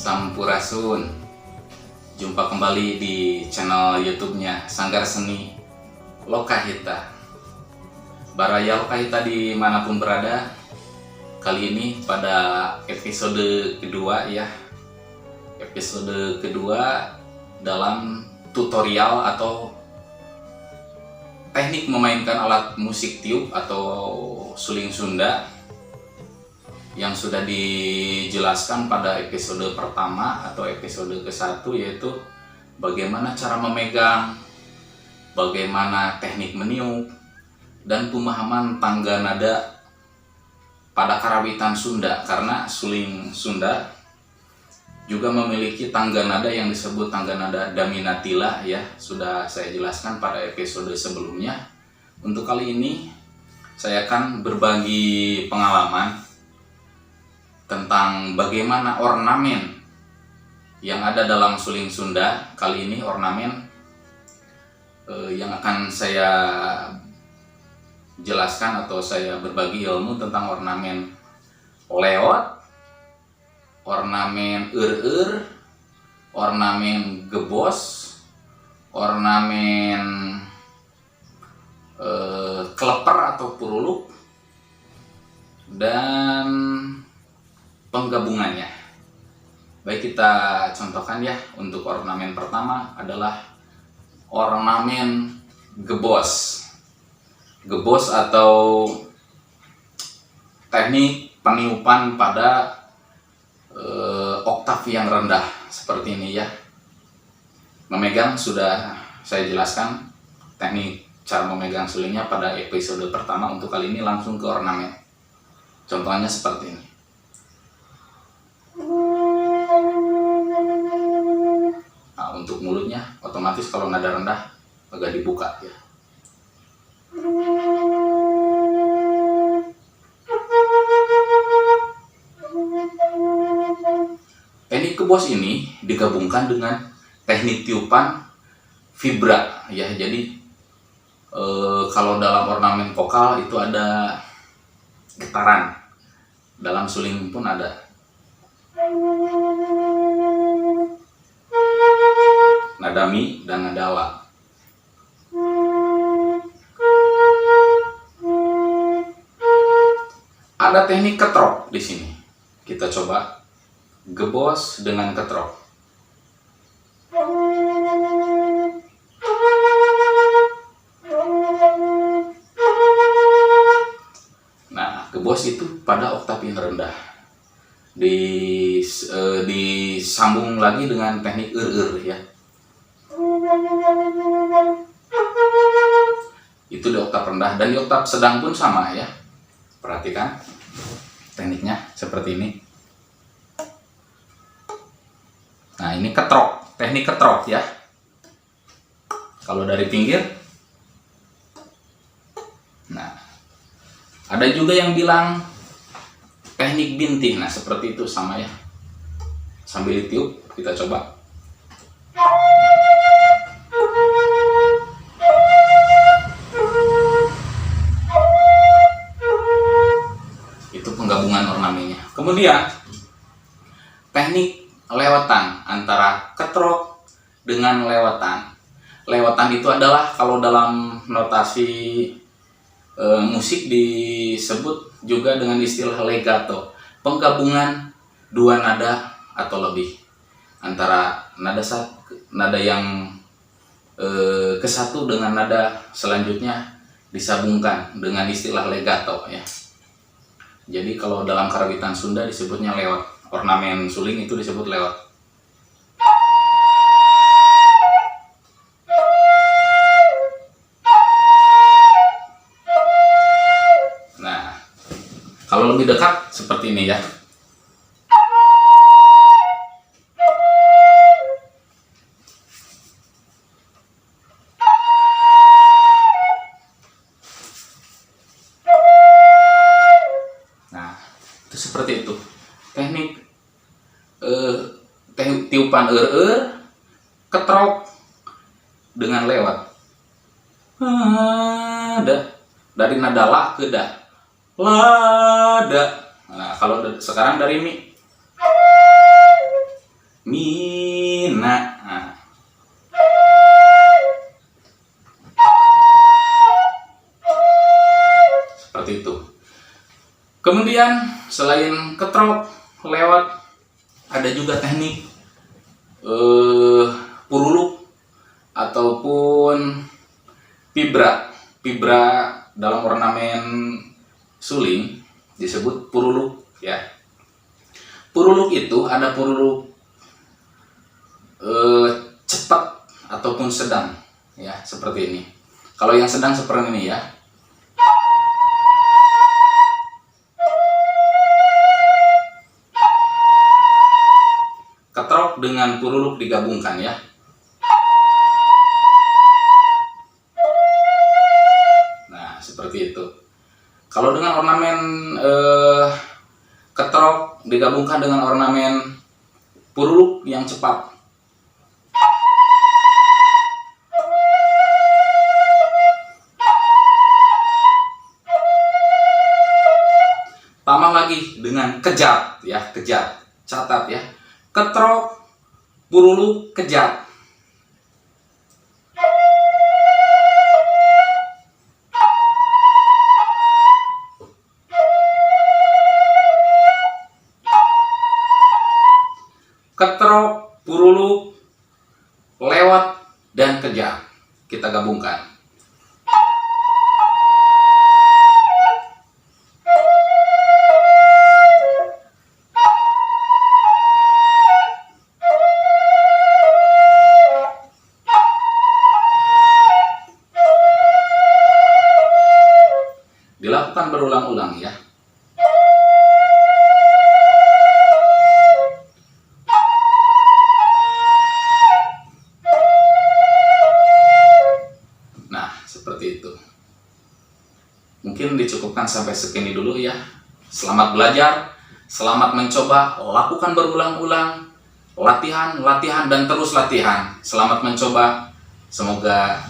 Sampurasun. Jumpa kembali di channel YouTube-nya Sanggar Seni Lokahita. Baraya Lokahita dimanapun berada, kali ini pada episode kedua ya. Episode kedua dalam tutorial atau teknik memainkan alat musik tiup atau suling Sunda yang sudah dijelaskan pada episode pertama atau episode ke-1, yaitu bagaimana cara memegang, bagaimana teknik meniup, dan pemahaman tangga nada pada karawitan Sunda, karena suling Sunda juga memiliki tangga nada yang disebut tangga nada Daminatila ya, sudah saya jelaskan pada episode sebelumnya. Untuk kali ini saya akan berbagi pengalaman tentang bagaimana ornamen yang ada dalam suling Sunda. Kali ini ornamen yang akan saya jelaskan atau saya berbagi ilmu tentang ornamen leot, ornamen ornamen gebos, ornamen kleper atau puruluk, dan penggabungannya. Baik, kita contohkan ya. Untuk ornamen pertama adalah ornamen gebos. Gebos atau teknik peniupan pada oktav yang rendah seperti ini ya. Memegang sudah saya jelaskan teknik cara memegang sulingnya pada episode pertama. Untuk kali ini langsung ke ornamen. Contohnya seperti ini. Nah, untuk mulutnya otomatis kalau nada rendah agak dibuka ya. Teknik gebos ini digabungkan dengan teknik tiupan vibra ya. Jadi kalau dalam ornamen vokal itu ada getaran, dalam suling pun ada. Nada mi dan nada la. Ada teknik ketrok di sini. Kita coba gebos dengan ketrok. Nah, gebos itu pada oktav yang rendah. Disambung lagi dengan teknik ya. Itu di oktav rendah, dan di oktav sedang pun sama ya. Perhatikan tekniknya seperti ini. Nah, ini ketrok, teknik ketrok ya. Kalau dari pinggir. Nah, ada juga yang bilang teknik bintih. Nah, seperti itu sama ya. Sambil ditiup kita coba. Itu penggabungan ornamennya. Kemudian teknik lewetan, antara ketrok dengan lewetan. Lewetan itu adalah kalau dalam notasi musik disebut juga dengan istilah legato, penggabungan dua nada atau lebih antara nada yang kesatu dengan nada selanjutnya disambungkan dengan istilah legato ya. Jadi kalau dalam karawitan Sunda disebutnya lewat, ornamen suling itu disebut lewat. Nah, kalau lebih dekat seperti ini ya. Seperti itu teknik tiupan ketrok dengan lewat. Dari nada la ke da, lada. Nah, kalau sekarang dari mi, mina. Nah, seperti itu. Kemudian selain ketrok lewat, ada juga teknik puruluk ataupun vibra. Vibra dalam ornamen suling disebut puruluk ya. Puruluk itu ada puruluk cepat ataupun sedang ya, seperti ini. Kalau yang sedang seperti ini ya. Ketrok dengan puruluk digabungkan ya. Nah, seperti itu. Kalau dengan ornamen ketrok digabungkan dengan ornamen puruluk yang cepat. Tambah lagi dengan kejat ya, kejat. Catat ya. Ketrok, puruluk, kejat. Ketrok, puruluk, lewat, dan kejat. Kita gabungkan. Dilakukan berulang-ulang ya. Nah, seperti itu. Mungkin dicukupkan sampai segini dulu ya. Selamat belajar, selamat mencoba, lakukan berulang-ulang, latihan, latihan, dan terus latihan. Selamat mencoba. Semoga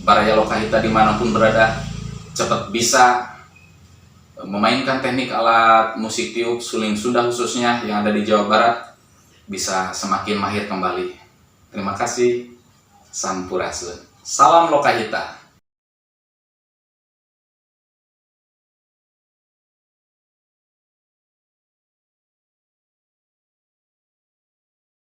Baraya Lokahita dimanapun berada cepat bisa memainkan teknik alat musik tiup suling Sunda khususnya yang ada di Jawa Barat, bisa semakin mahir kembali. Terima kasih. Sampurasun. Salam Lokahita.